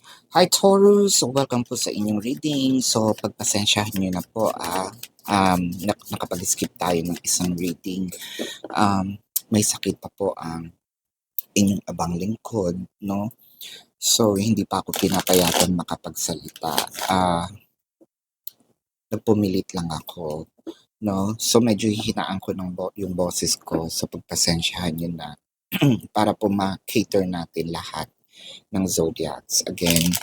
Hi Taurus! Welcome po sa inyong reading. So, pagpasensyahan nyo na po nakapag-skip tayo ng isang reading. May sakit pa po ang inyong abang lingkod, no? So, hindi pa ako pinapayatan makapagsalita. Nagpumilit lang ako, no? So, medyo hihinaan ko yung boses ko. So, pagpasensyahan nyo na para po ma-cater natin lahat ng zodiacs. Again,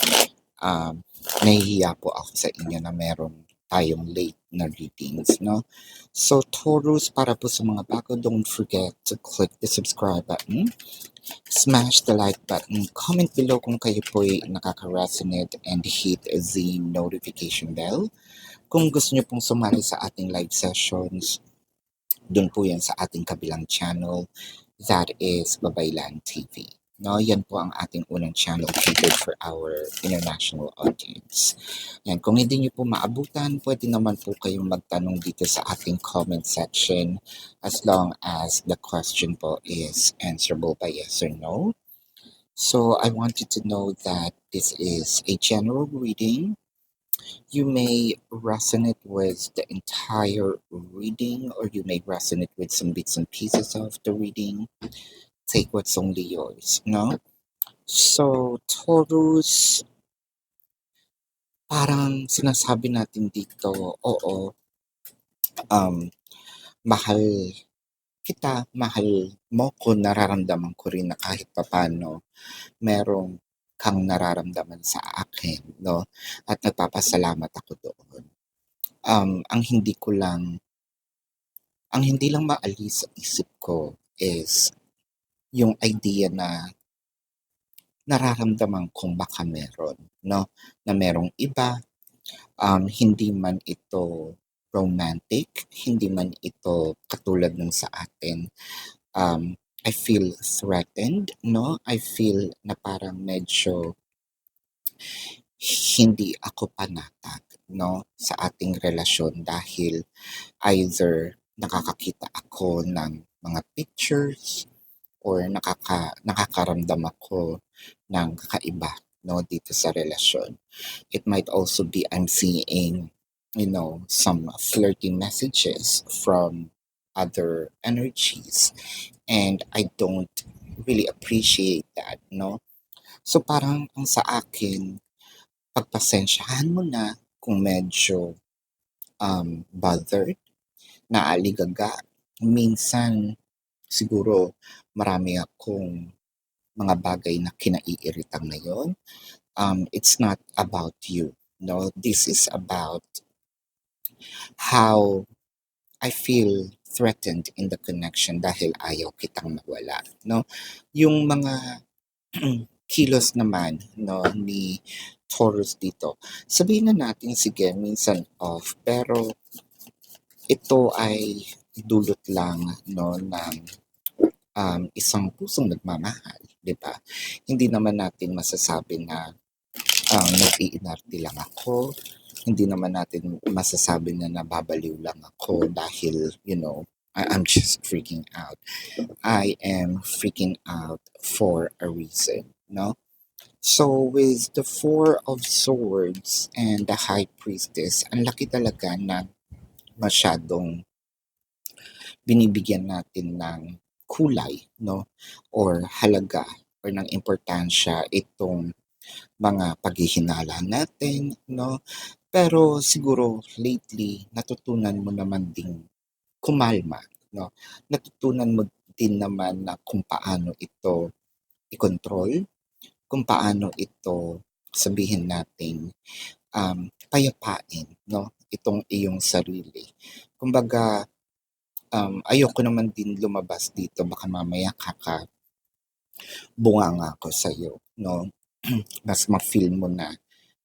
nahihiya po ako sa inyo na meron tayong late na readings, no? So, Taurus, para po sa mga bago, don't forget to click the subscribe button, smash the like button, comment below kung kayo po ay nakaka-resonate, and hit the notification bell. Kung gusto nyo pong sumali sa ating live sessions, dun po yan sa ating kabilang channel, that is Babaylan TV. No, yan po ang ating unang channel catered for our international audience. Yan, kung hindi niyo po maabutan, pwede naman po kayong magtanong dito sa ating comment section as long as the question po is answerable by yes or no. So I want you to know that this is a general reading. You may resonate with the entire reading, or you may resonate with some bits and pieces of the reading. Take what's only yours, no? So, Taurus, parang sinasabi natin dito, oo, mahal kita, mahal mo ko, nararamdaman ko rin na kahit papano merong kang nararamdaman sa akin, no? At nagpapasalamat ako doon. Ang hindi lang maalis sa isip ko is yung idea na nararamdaman kong baka meron, no? Na merong iba, hindi man ito romantic, hindi man ito katulad ng sa atin. I feel threatened, no? I feel na parang medyo hindi ako panatag, no? Sa ating relasyon dahil either nakakakita ako ng mga pictures or nakakaramdam ako ng kakaiba, no, dito sa relasyon. It might also be I'm seeing, some flirting messages from other energies, and I don't really appreciate that, no? So parang ang sa akin, pagpasensyahan mo na kung medyo bothered, naaligaga. Minsan siguro marami akong mga bagay na kinaiiritan ngayon. It's not about you, no? This is about how I feel threatened in the connection dahil ayaw kitang mawala, no? Yung mga kilos naman, no, ni Taurus dito, sabihin na natin sige minsan off, pero ito ay dulot lang, no, ng isang pusong nagmamahal, di ba? Hindi naman natin masasabi na nag-iinarte lang ako. Hindi naman natin masasabi na nababaliw lang ako dahil, I'm just freaking out. I am freaking out for a reason, no? So, with the Four of Swords and the High Priestess, ang laki talaga na masyadong binibigyan natin ng kulay, no? Or halaga or ng importansya itong mga paghihinala natin, no? Pero siguro lately natutunan mo naman ding kumalma, no? Natutunan mo din naman na kung paano ito i-control, kung paano ito sabihin natin payapain, no? Itong iyong sarili. Kumbaga, ayoko naman din lumabas dito, baka mamaya bunganga ako sa'yo, no? Mas ma-feel mo na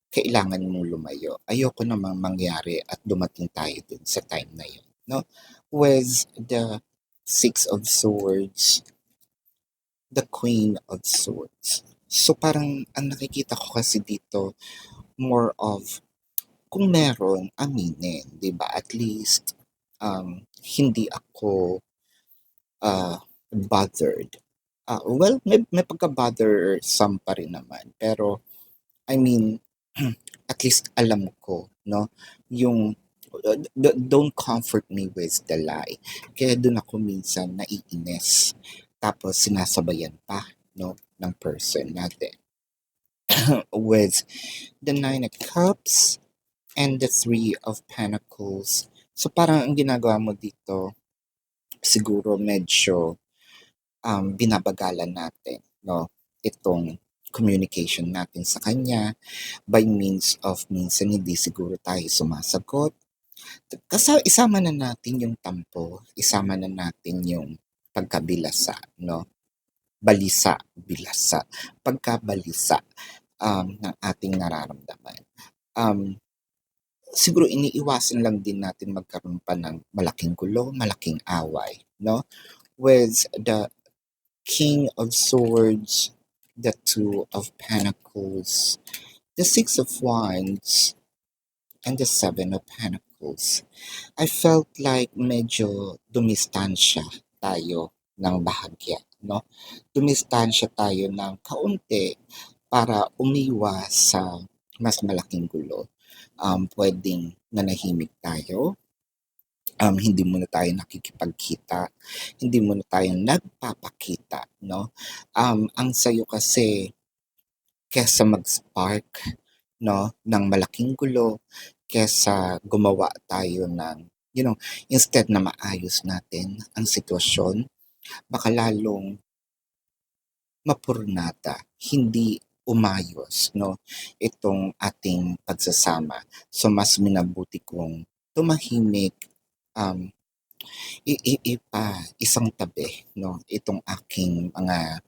kailangan mong lumayo. Ayoko namang mangyari at dumating tayo dun sa time na yun, no? With the Six of Swords, the Queen of Swords. So parang ang nakikita ko kasi dito, more of kung meron, aminin, di ba? At least, hindi ako bothered. Well, may pagka-bother some pa rin naman. Pero I mean, at least alam ko, no, yung don't comfort me with the lie. Kaya dun ako minsan naiinis. Tapos sinasabayan pa, no, ng person natin with the Nine of Cups and the Three of Pentacles. So parang ang ginagawa mo dito, siguro medyo binabagalan natin, no, itong communication natin sa kanya by means of minsan hindi siguro tayo sumasagot. Isama na natin yung tampo, isama na natin yung pagkabilasa, no? Balisa, bilasa, pagkabalisa ng ating nararamdaman. Siguro iniiwasan lang din natin magkaroon pa ng malaking gulo, malaking away, no? With the King of Swords, the Two of Pentacles, the Six of Wands, and the Seven of Pentacles. I felt like medyo dumistansya tayo ng bahagya, no? Dumistansya tayo ng kaunti para umiwas sa mas malaking gulo. Pwedeng nanahimik tayo, hindi muna tayo nakikipagkita, hindi muna tayo nagpapakita, no? Ang sayo kasi kesa mag-spark, no, ng malaking gulo, kesa gumawa tayo ng, instead na maayos natin ang sitwasyon, baka lalong mapurnata, hindi umayos, no, itong ating pagsasama. So mas minabuti kong tumahimik, isang tabi, no, itong aking mga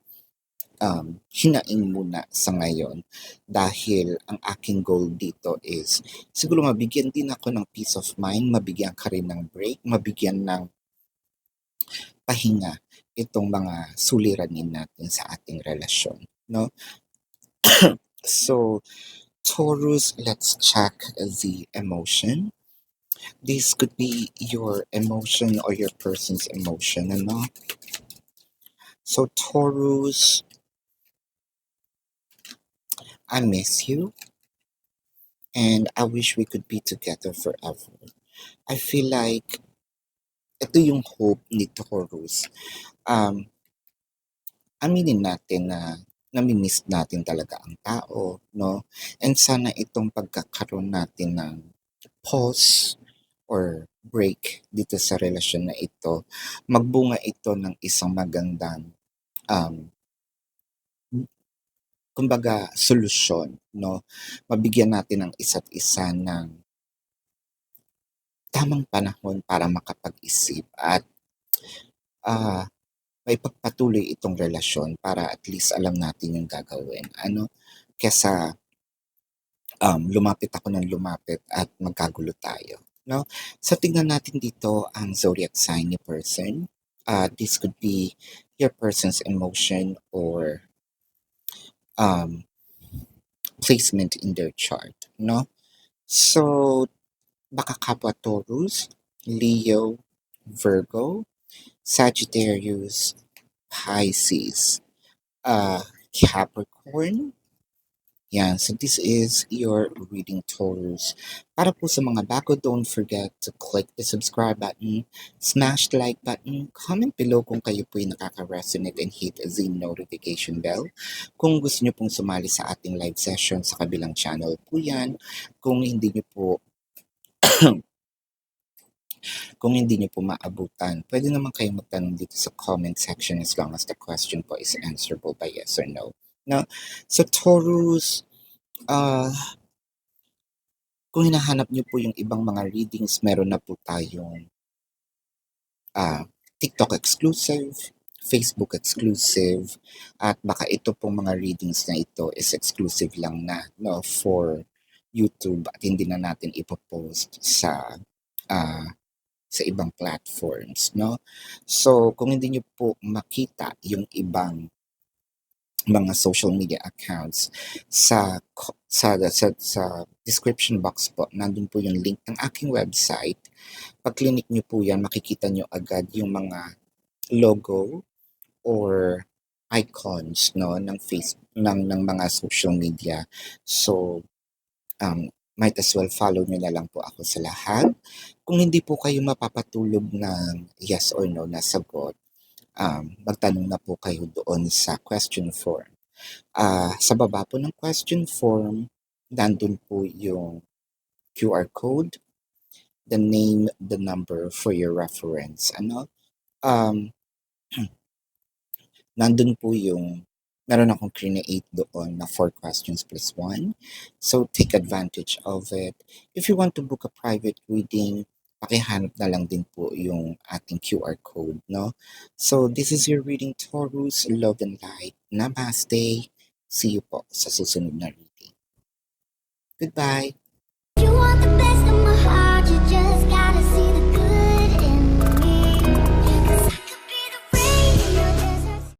hinaing muna sa ngayon dahil ang aking goal dito is siguro mabigyan din ako ng peace of mind, mabigyan ka rin ng break, mabigyan ng pahinga itong mga suliranin natin sa ating relasyon, no? So, Taurus, let's check the emotion. This could be your emotion or your person's emotion, ano? So, Taurus, I miss you and I wish we could be together forever. I feel like ito yung hope ni Taurus. Aminin natin na nami-miss natin talaga ang tao, no? And sana itong pagkakaroon natin ng pause or break dito sa relasyon na ito, magbunga ito ng isang magandang kumbaga solusyon, no? Mabigyan natin ang isa't isa ng tamang panahon para makapag-isip at maipagpatuloy itong relasyon para at least alam natin yung gagawin. Ano? Kesa lumapit ako ng lumapit at magkagulo tayo. No? So tingnan natin dito ang zodiac sign ni person. This could be your person's emotion or placement in their chart. No? So, baka kapwa Taurus, Leo, Virgo, Sagittarius, Pisces, Capricorn. Yan, so this is your reading, Taurus. Para po sa mga bago, don't forget to click the subscribe button, smash the like button, comment below kung kayo po yung nakaka-resonate and hit the notification bell. Kung gusto nyo pong sumali sa ating live session sa kabilang channel po yan. Kung hindi nyo po maabutan, pwede naman kayo magtanong dito sa comment section as long as the question po is answerable by yes or no. No? So Taurus, kung hinahanap niyo po yung ibang mga readings, meron na po tayong TikTok exclusive, Facebook exclusive, at baka ito pong mga readings na ito is exclusive lang na, no, for YouTube at hindi na natin ipopost sa ibang platforms, no? So, kung hindi niyo po makita yung ibang mga social media accounts sa description box po, nandun po yung link ng aking website. Pag clinic niyo po yan, makikita niyo agad yung mga logo or icons 'no ng ng mga social media. So, might as well follow niyo na lang po ako sa lahat. Kung hindi po kayo mapapatulog ng yes or no na sagot, magtanong na po kayo doon sa question form. Sa baba po ng question form, nandun po yung QR code, the name, the number for your reference. Um, Nandun po yung meron akong create doon na 4 questions plus 1. So, take advantage of it. If you want to book a private reading, pakihanap na lang din po yung ating QR code, no? So, this is your reading, Taurus, love and light. Namaste. See you po sa susunod na reading. Goodbye.